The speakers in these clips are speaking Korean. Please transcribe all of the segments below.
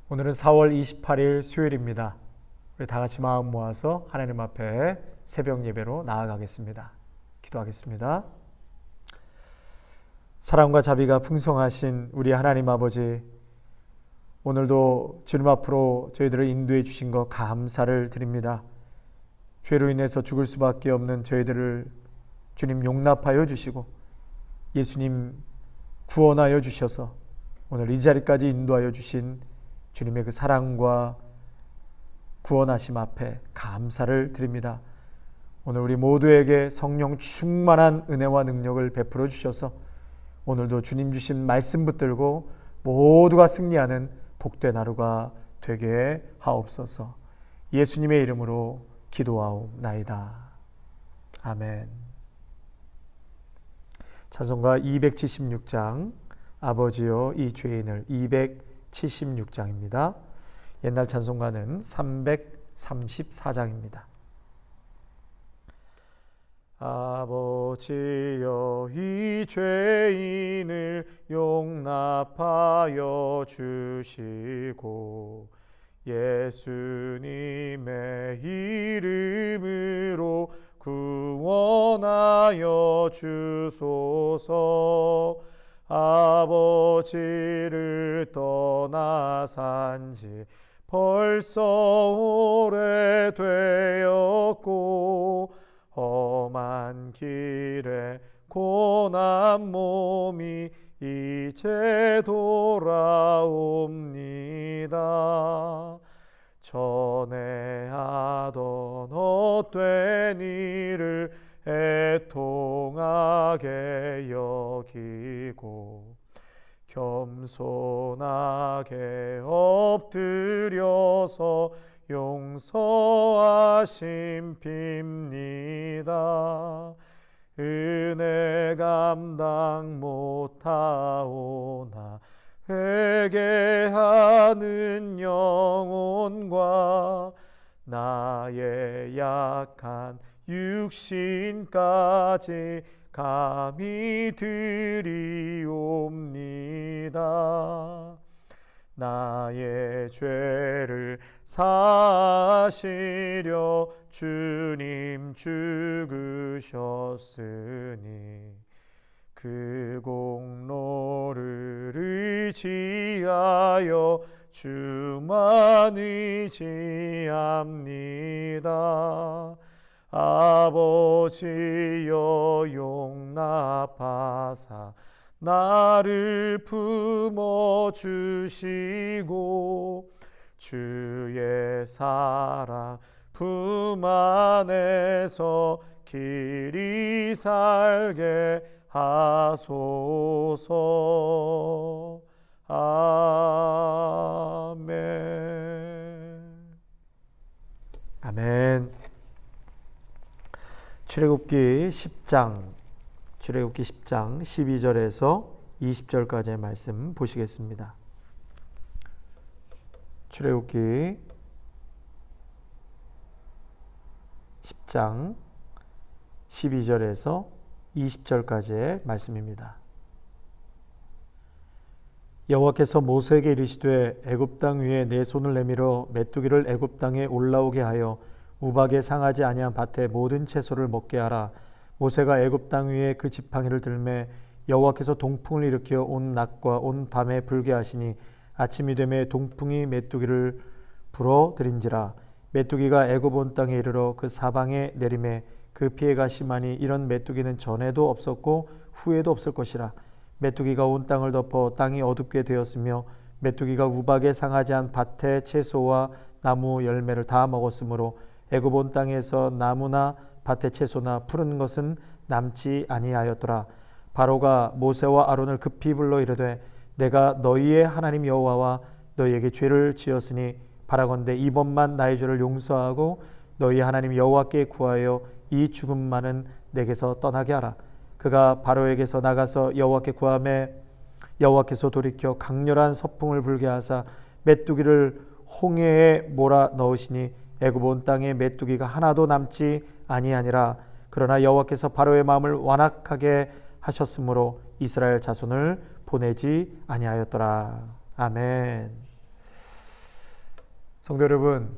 오늘은 4월 28일 수요일입니다. 우리 다 같이 마음 모아서 하나님 앞에 새벽 예배로 나아가겠습니다. 기도하겠습니다. 사랑과 자비가 풍성하신 우리 하나님 아버지, 오늘도 주님 앞으로 저희들을 인도해 주신 것 감사를 드립니다. 죄로 인해서 죽을 수밖에 없는 저희들을 주님 용납하여 주시고 예수님 구원하여 주셔서 오늘 이 자리까지 인도하여 주신 주님의 그 사랑과 구원하심 앞에 감사를 드립니다. 오늘 우리 모두에게 성령 충만한 은혜와 능력을 베풀어 주셔서 오늘도 주님 주신 말씀 붙들고 모두가 승리하는 복된 하루가 되게 하옵소서. 예수님의 이름으로 기도하옵나이다. 아멘. 찬송가 276장 아버지여 이 죄인을 276장입니다. 옛날 찬송가는 334장입니다. 아버지여 이 죄인을 용납하여 주시고 예수님의 이름으로 구원하여 주소서. 아버지를 떠나 산지 벌써 오래되었고 험한 길에 고난 몸이 이제 돌아옵니다. 전에 하던 헛된 일을 애통하게 여기고 겸손하게 엎드려서 용서하심 빕니다. 은혜 감당 못하오나 회개하는 영혼과 나의 약한 육신까지 감히 드리옵니다. 나의 죄를 사시려 주님 죽으셨으니 그 공로를 의지하여 주만 의지합니다. 아버지여 용납하사 나를 품어주시고 주의 사랑 품 안에서 길이 살게 하소서. 아멘. 아멘. 출애굽기 10장 12절에서 20절까지의 말씀 보시겠습니다. 출애굽기 10장 12절에서 20절까지의 말씀입니다. 여호와께서 모세에게 이르시되 애굽 땅 위에 내 손을 내밀어 메뚜기를 애굽 땅에 올라오게 하여 우박에 상하지 아니한 밭의 모든 채소를 먹게 하라. 모세가 애굽 땅 위에 그 지팡이를 들매 여호와께서 동풍을 일으켜 온 낮과 온 밤에 불게 하시니 아침이 되매 동풍이 메뚜기를 불어들인지라. 메뚜기가 애굽 온 땅에 이르러 그 사방에 내림에 그 피해가 심하니 이런 메뚜기는 전에도 없었고 후에도 없을 것이라. 메뚜기가 온 땅을 덮어 땅이 어둡게 되었으며 메뚜기가 우박에 상하지 않은 밭의 채소와 나무 열매를 다 먹었으므로 애굽 온 땅에서 나무나 밭의 채소나 푸른 것은 남지 아니하였더라. 바로가 모세와 아론을 급히 불러 이르되 내가 너희의 하나님 여호와와 너희에게 죄를 지었으니 바라건대 이번만 나의 죄를 용서하고 너희 하나님 여호와께 구하여 이 죽음만은 내게서 떠나게 하라. 그가 바로에게서 나가서 여호와께 구하매 여호와께서 돌이켜 강렬한 서풍을 불게 하사 메뚜기를 홍해에 몰아 넣으시니 애굽 온 땅에 메뚜기가 하나도 남지 아니하니라. 그러나 여호와께서 바로의 마음을 완악하게 하셨으므로 이스라엘 자손을 보내지 아니하였더라. 아멘. 성도 여러분,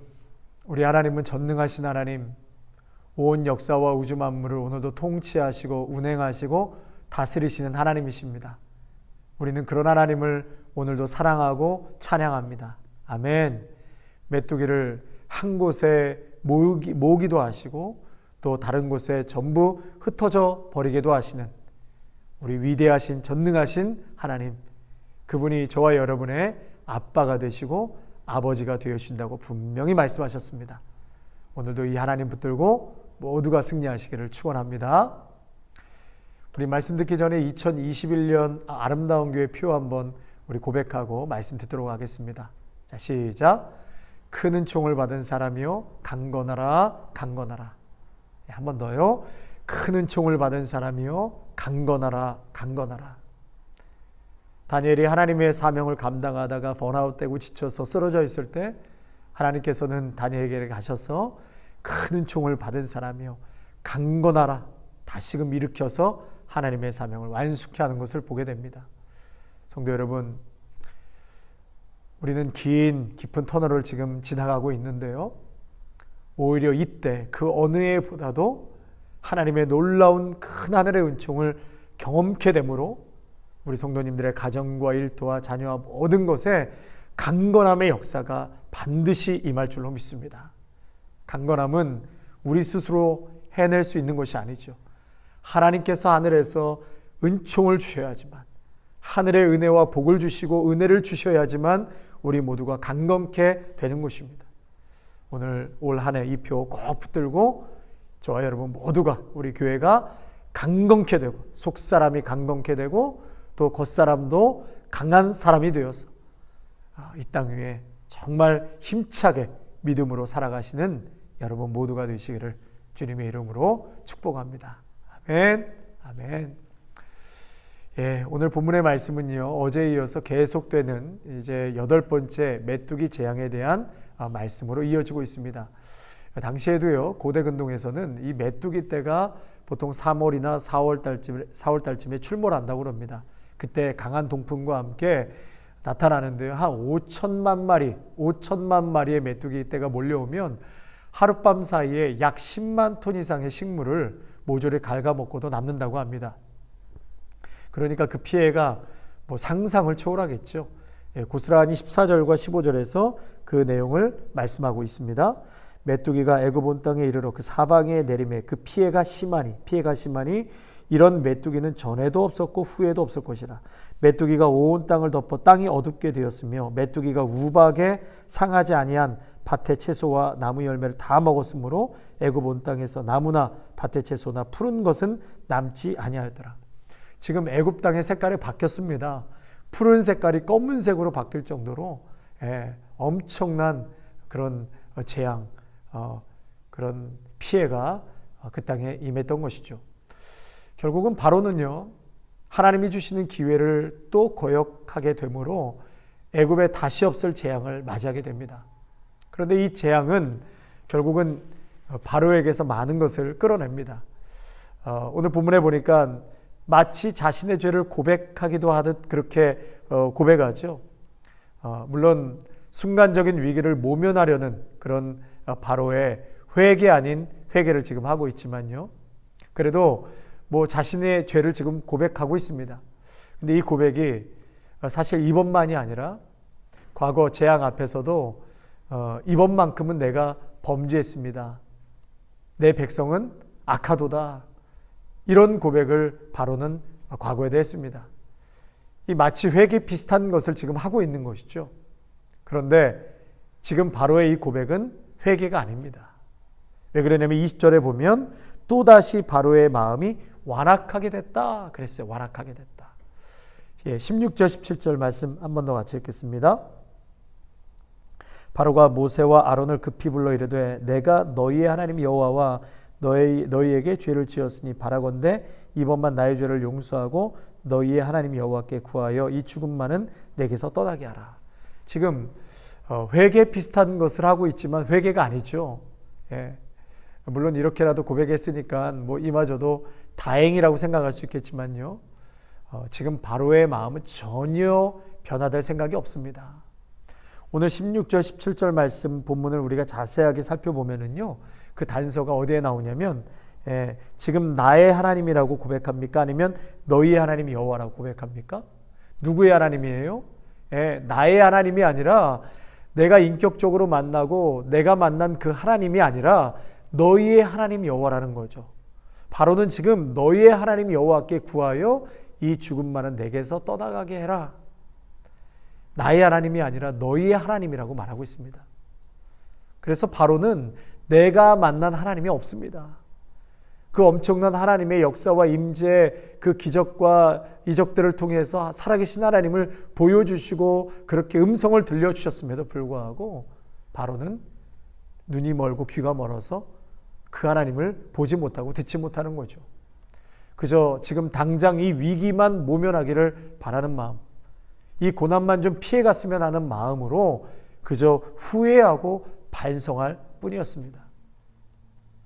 우리 하나님은 전능하신 하나님, 온 역사와 우주 만물을 오늘도 통치하시고 운행하시고 다스리시는 하나님이십니다. 우리는 그런 하나님을 오늘도 사랑하고 찬양합니다. 아멘. 메뚜기를 한 곳에 모으기도 하시고 또 다른 곳에 전부 흩어져 버리기도 하시는 우리 위대하신 전능하신 하나님, 그분이 저와 여러분의 아빠가 되시고 아버지가 되어주신다고 분명히 말씀하셨습니다. 오늘도 이 하나님 붙들고 모두가 승리하시기를 축원합니다. 우리 말씀 듣기 전에 2021년 아름다운 교회 표 한번 우리 고백하고 말씀 듣도록 하겠습니다. 자, 시작. 큰 은총을 받은 사람이요 강건하라 강건하라. 한 번 더요. 큰 은총을 받은 사람이요 강건하라 강건하라. 다니엘이 하나님의 사명을 감당하다가 번아웃되고 지쳐서 쓰러져 있을 때 하나님께서는 다니엘에게 가셔서 큰 은총을 받은 사람이요 강건하라 다시금 일으켜서 하나님의 사명을 완수케 하는 것을 보게 됩니다. 성도 여러분, 우리는 깊은 터널을 지금 지나가고 있는데요, 오히려 이때 그 어느 해보다도 하나님의 놀라운 큰 하늘의 은총을 경험케 되므로 우리 성도님들의 가정과 일터와 자녀와 모든 것에 강건함의 역사가 반드시 임할 줄로 믿습니다. 강건함은 우리 스스로 해낼 수 있는 것이 아니죠. 하나님께서 하늘에서 은총을 주셔야지만, 하늘의 은혜와 복을 주시고 은혜를 주셔야지만 우리 모두가 강건케 되는 것입니다. 오늘 올 한 해 이 표 꼭 붙들고 저와 여러분 모두가 우리 교회가 강건케 되고 속사람이 강건케 되고 또 겉사람도 강한 사람이 되어서 이 땅 위에 정말 힘차게 믿음으로 살아가시는 여러분 모두가 되시기를 주님의 이름으로 축복합니다. 아멘. 아멘. 예, 오늘 본문의 말씀은요, 어제에 이어서 계속되는 이제 8번째 메뚜기 재앙에 대한 말씀으로 이어지고 있습니다. 당시에도요, 고대 근동에서는 이 메뚜기 떼가 보통 3월이나 4월 달쯤에 출몰 한다고 합니다. 그때 강한 동풍과 함께 나타나는데요, 한 5천만 마리의 메뚜기 떼가 몰려오면 하룻밤 사이에 약 10만 톤 이상의 식물을 모조리 갉아먹고도 남는다고 합니다. 그러니까 그 피해가 상상을 초월하겠죠. 고스란히 14절과 15절에서 그 내용을 말씀하고 있습니다. 메뚜기가 애굽 온 땅에 이르러 그 사방에 내림에 그 피해가 심하니 이런 메뚜기는 전에도 없었고 후에도 없을 것이라. 메뚜기가 온 땅을 덮어 땅이 어둡게 되었으며 메뚜기가 우박에 상하지 아니한 밭의 채소와 나무 열매를 다 먹었으므로 애굽 온 땅에서 나무나 밭의 채소나 푸른 것은 남지 아니하였더라. 지금 애굽 땅의 색깔이 바뀌었습니다. 푸른 색깔이 검은색으로 바뀔 정도로 엄청난 그런 재앙, 그런 피해가 그 땅에 임했던 것이죠. 결국은 바로는요, 하나님이 주시는 기회를 또 거역하게 되므로 애굽에 다시 없을 재앙을 맞이하게 됩니다. 그런데 이 재앙은 결국은 바로에게서 많은 것을 끌어냅니다. 오늘 본문에 보니까 마치 자신의 죄를 고백하기도 하듯 그렇게 고백하죠. 물론 순간적인 위기를 모면하려는 그런 바로의 회개 아닌 회개를 지금 하고 있지만요, 그래도 자신의 죄를 지금 고백하고 있습니다. 근데 이 고백이 사실 이번만이 아니라 과거 재앙 앞에서도 이번만큼은 내가 범죄했습니다. 내 백성은 악하도다. 이런 고백을 바로는 과거에도 했습니다. 이 마치 회개 비슷한 것을 지금 하고 있는 것이죠. 그런데 지금 바로의 이 고백은 회개가 아닙니다. 왜 그러냐면 20절에 보면 또다시 바로의 마음이 완악하게 됐다 그랬어요. 완악하게 됐다. 16절 17절 말씀 한 번 더 같이 읽겠습니다. 바로가 모세와 아론을 급히 불러 이르되 내가 너희의 하나님 여호와와 너희에게 죄를 지었으니 바라건대 이번만 나의 죄를 용서하고 너희의 하나님 여호와께 구하여 이 죽음만은 내게서 떠나게 하라. 지금 회개 비슷한 것을 하고 있지만 회개가 아니죠. 물론 이렇게라도 고백했으니까 이마저도 다행이라고 생각할 수 있겠지만요, 지금 바로의 마음은 전혀 변화될 생각이 없습니다. 오늘 16절 17절 말씀 본문을 우리가 자세하게 살펴보면은요, 그 단서가 어디에 나오냐면 지금 나의 하나님이라고 고백합니까? 아니면 너희의 하나님 여호와라고 고백합니까? 누구의 하나님이에요? 나의 하나님이 아니라 내가 인격적으로 만나고 내가 만난 그 하나님이 아니라 너희의 하나님 여호와라는 거죠. 바로는 지금 너희의 하나님 여호와께 구하여 이 죽음만은 내게서 떠나가게 해라. 나의 하나님이 아니라 너희의 하나님이라고 말하고 있습니다. 그래서 바로는 내가 만난 하나님이 없습니다. 그 엄청난 하나님의 역사와 임재, 그 기적과 이적들을 통해서 살아계신 하나님을 보여주시고 그렇게 음성을 들려주셨음에도 불구하고 바로는 눈이 멀고 귀가 멀어서 그 하나님을 보지 못하고 듣지 못하는 거죠. 그저 지금 당장 이 위기만 모면하기를 바라는 마음, 이 고난만 좀 피해갔으면 하는 마음으로 그저 후회하고 반성할 뿐이었습니다.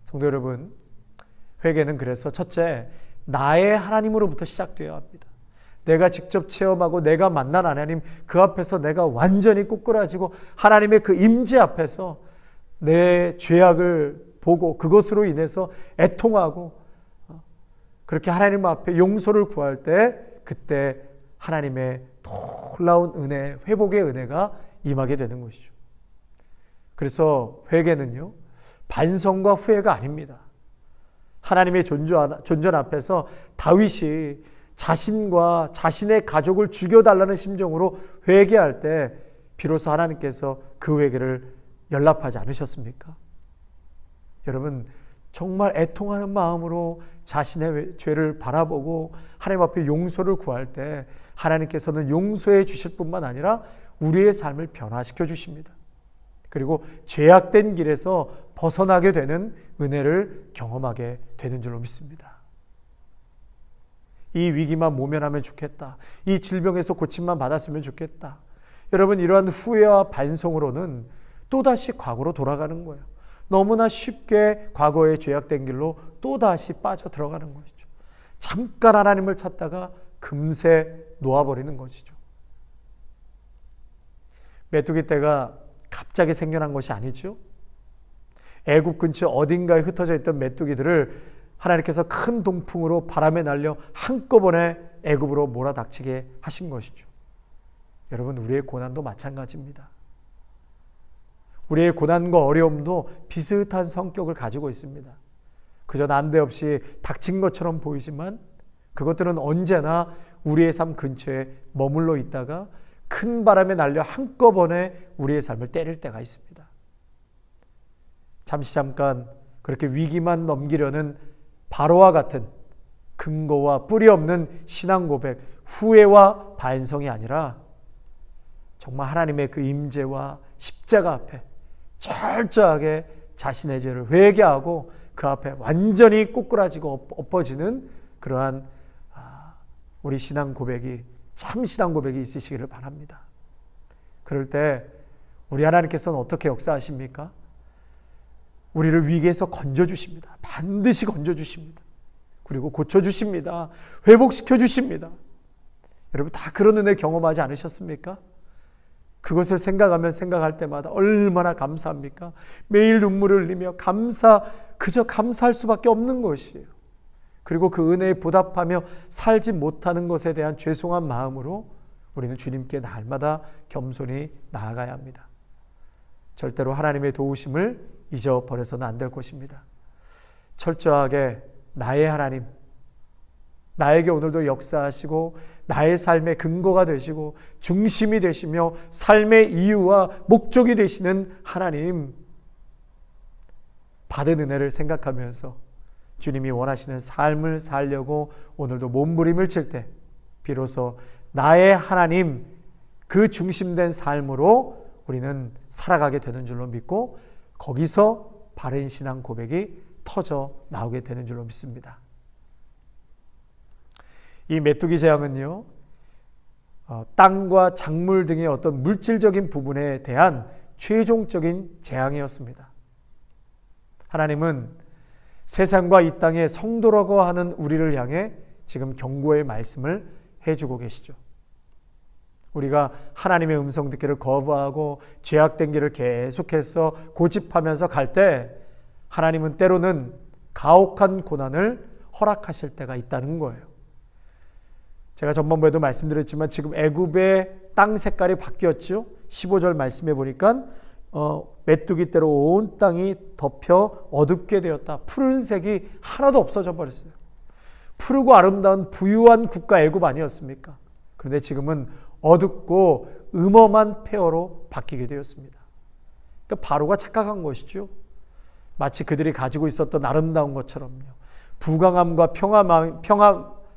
성도 여러분, 회개는 그래서 첫째, 나의 하나님으로부터 시작되어야 합니다. 내가 직접 체험하고 내가 만난 하나님, 그 앞에서 내가 완전히 꼬꾸라지고 하나님의 그 임재 앞에서 내 죄악을 보고 그것으로 인해서 애통하고 그렇게 하나님 앞에 용서를 구할 때 그때 하나님의 놀라운 은혜, 회복의 은혜가 임하게 되는 것이죠. 그래서 회개는요, 반성과 후회가 아닙니다. 하나님의 존전 앞에서 다윗이 자신과 자신의 가족을 죽여달라는 심정으로 회개할 때 비로소 하나님께서 그 회개를 연락하지 않으셨습니까? 여러분, 정말 애통하는 마음으로 자신의 죄를 바라보고 하나님 앞에 용서를 구할 때 하나님께서는 용서해 주실 뿐만 아니라 우리의 삶을 변화시켜 주십니다. 그리고 죄악된 길에서 벗어나게 되는 은혜를 경험하게 되는 줄로 믿습니다. 이 위기만 모면하면 좋겠다. 이 질병에서 고침만 받았으면 좋겠다. 여러분, 이러한 후회와 반성으로는 또다시 과거로 돌아가는 거예요. 너무나 쉽게 과거의 죄악된 길로 또다시 빠져 들어가는 것이죠. 잠깐 하나님을 찾다가 금세 놓아버리는 것이죠. 메뚜기 떼가 갑자기 생겨난 것이 아니죠. 애굽 근처 어딘가에 흩어져 있던 메뚜기들을 하나님께서 큰 동풍으로 바람에 날려 한꺼번에 애굽으로 몰아닥치게 하신 것이죠. 여러분, 우리의 고난도 마찬가지입니다. 우리의 고난과 어려움도 비슷한 성격을 가지고 있습니다. 그저 난데없이 닥친 것처럼 보이지만 그것들은 언제나 우리의 삶 근처에 머물러 있다가 큰 바람에 날려 한꺼번에 우리의 삶을 때릴 때가 있습니다. 잠깐 그렇게 위기만 넘기려는 바로와 같은 근거와 뿌리 없는 신앙 고백, 후회와 반성이 아니라 정말 하나님의 그 임재와 십자가 앞에 철저하게 자신의 죄를 회개하고 그 앞에 완전히 꼬꾸라지고 엎어지는 그러한 우리 신앙 고백이, 참 신앙 고백이 있으시기를 바랍니다. 그럴 때 우리 하나님께서는 어떻게 역사하십니까? 우리를 위기에서 건져주십니다. 반드시 건져주십니다. 그리고 고쳐주십니다. 회복시켜주십니다. 여러분, 다 그런 은혜 경험하지 않으셨습니까? 그것을 생각하면 생각할 때마다 얼마나 감사합니까? 매일 눈물을 흘리며 그저 감사할 수밖에 없는 것이에요. 그리고 그 은혜에 보답하며 살지 못하는 것에 대한 죄송한 마음으로 우리는 주님께 날마다 겸손히 나아가야 합니다. 절대로 하나님의 도우심을 잊어버려서는 안 될 것입니다. 철저하게 나의 하나님, 나에게 오늘도 역사하시고 나의 삶의 근거가 되시고 중심이 되시며 삶의 이유와 목적이 되시는 하나님, 받은 은혜를 생각하면서 주님이 원하시는 삶을 살려고 오늘도 몸부림을 칠 때 비로소 나의 하나님, 그 중심된 삶으로 우리는 살아가게 되는 줄로 믿고 거기서 바른 신앙 고백이 터져 나오게 되는 줄로 믿습니다. 이 메뚜기 재앙은요, 땅과 작물 등의 어떤 물질적인 부분에 대한 최종적인 재앙이었습니다. 하나님은 세상과 이 땅의 성도라고 하는 우리를 향해 지금 경고의 말씀을 해주고 계시죠. 우리가 하나님의 음성 듣기를 거부하고 죄악된 길을 계속해서 고집하면서 갈 때 하나님은 때로는 가혹한 고난을 허락하실 때가 있다는 거예요. 제가 전번부에도 말씀드렸지만 지금 애굽의 땅 색깔이 바뀌었죠. 15절 말씀해 보니까 메뚜기 떼로 온 땅이 덮여 어둡게 되었다. 푸른색이 하나도 없어져 버렸어요. 푸르고 아름다운 부유한 국가 애굽 아니었습니까? 그런데 지금은 어둡고 음험한 폐허로 바뀌게 되었습니다. 그러니까 바로가 착각한 것이죠. 마치 그들이 가지고 있었던 아름다운 것처럼요. 부강함과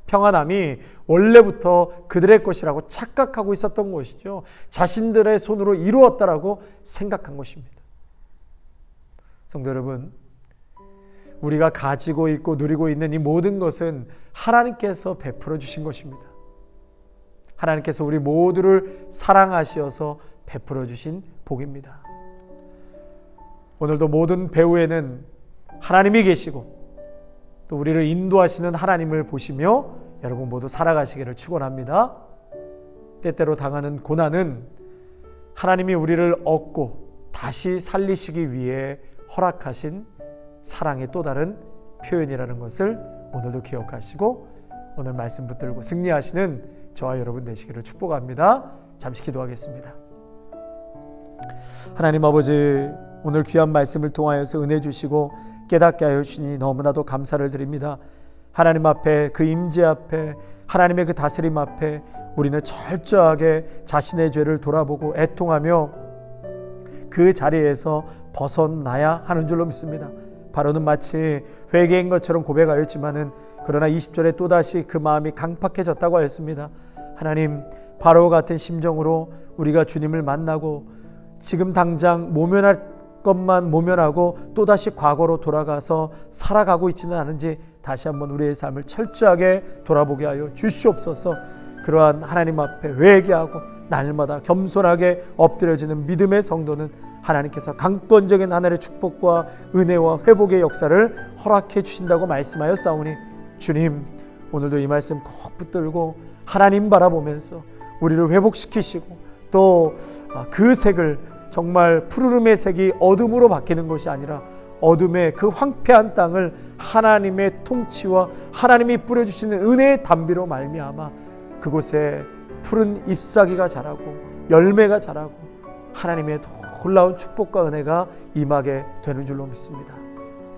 평안함이 원래부터 그들의 것이라고 착각하고 있었던 것이죠. 자신들의 손으로 이루었다라고 생각한 것입니다. 성도 여러분, 우리가 가지고 있고 누리고 있는 이 모든 것은 하나님께서 베풀어 주신 것입니다. 하나님께서 우리 모두를 사랑하시어서 베풀어 주신 복입니다. 오늘도 모든 배후에는 하나님이 계시고 또 우리를 인도하시는 하나님을 보시며 여러분 모두 살아가시기를 축원합니다. 때때로 당하는 고난은 하나님이 우리를 얻고 다시 살리시기 위해 허락하신 사랑의 또 다른 표현이라는 것을 오늘도 기억하시고 오늘 말씀 붙들고 승리하시는 저와 여러분 되시기를 축복합니다. 잠시 기도하겠습니다. 하나님 아버지, 오늘 귀한 말씀을 통하여서 은혜 주시고 깨닫게 하여 주시니 너무나도 감사를 드립니다. 하나님 앞에, 그 임재 앞에, 하나님의 그 다스림 앞에 우리는 철저하게 자신의 죄를 돌아보고 애통하며 그 자리에서 벗어나야 하는 줄로 믿습니다. 바로는 마치 회개인 것처럼 고백하였지만은 그러나 20절에 또다시 그 마음이 강팍해졌다고 하였습니다. 하나님, 바로 같은 심정으로 우리가 주님을 만나고 지금 당장 모면할 것만 모면하고 또다시 과거로 돌아가서 살아가고 있지는 않은지 다시 한번 우리의 삶을 철저하게 돌아보게 하여 주시옵소서. 그러한 하나님 앞에 회개하고 날마다 겸손하게 엎드려지는 믿음의 성도는 하나님께서 강권적인 하늘의 축복과 은혜와 회복의 역사를 허락해 주신다고 말씀하였사오니 주님, 오늘도 이 말씀 꼭 붙들고 하나님 바라보면서 우리를 회복시키시고 또 그 색을 정말 푸르름의 색이 어둠으로 바뀌는 것이 아니라 어둠의 그 황폐한 땅을 하나님의 통치와 하나님이 뿌려주시는 은혜의 담비로 말미암아 그곳에 푸른 잎사귀가 자라고 열매가 자라고 하나님의 놀라운 축복과 은혜가 임하게 되는 줄로 믿습니다.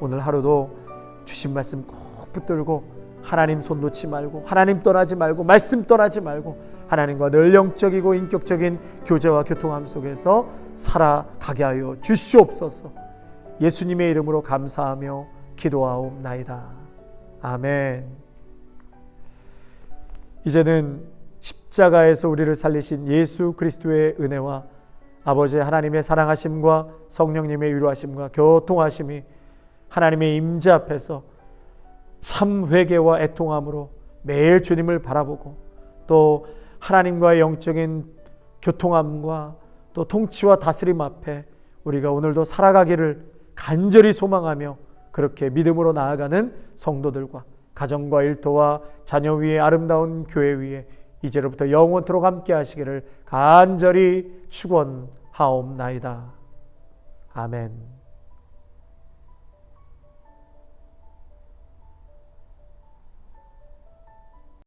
오늘 하루도 주신 말씀 꼭 붙들고 하나님 손 놓지 말고 하나님 떠나지 말고 말씀 떠나지 말고 하나님과 늘 영적이고 인격적인 교제와 교통함 속에서 살아가게 하여 주시옵소서. 예수님의 이름으로 감사하며 기도하옵나이다. 아멘. 이제는 십자가에서 우리를 살리신 예수 그리스도의 은혜와 아버지 하나님의 사랑하심과 성령님의 위로하심과 교통하심이 하나님의 임재 앞에서 참 회개와 애통함으로 매일 주님을 바라보고 또 하나님과의 영적인 교통함과 또 통치와 다스림 앞에 우리가 오늘도 살아가기를 간절히 소망하며 그렇게 믿음으로 나아가는 성도들과 가정과 일터와 자녀 위에 아름다운 교회 위에 이제로부터 영원토록 함께 하시기를 간절히 축원하옵나이다. 아멘.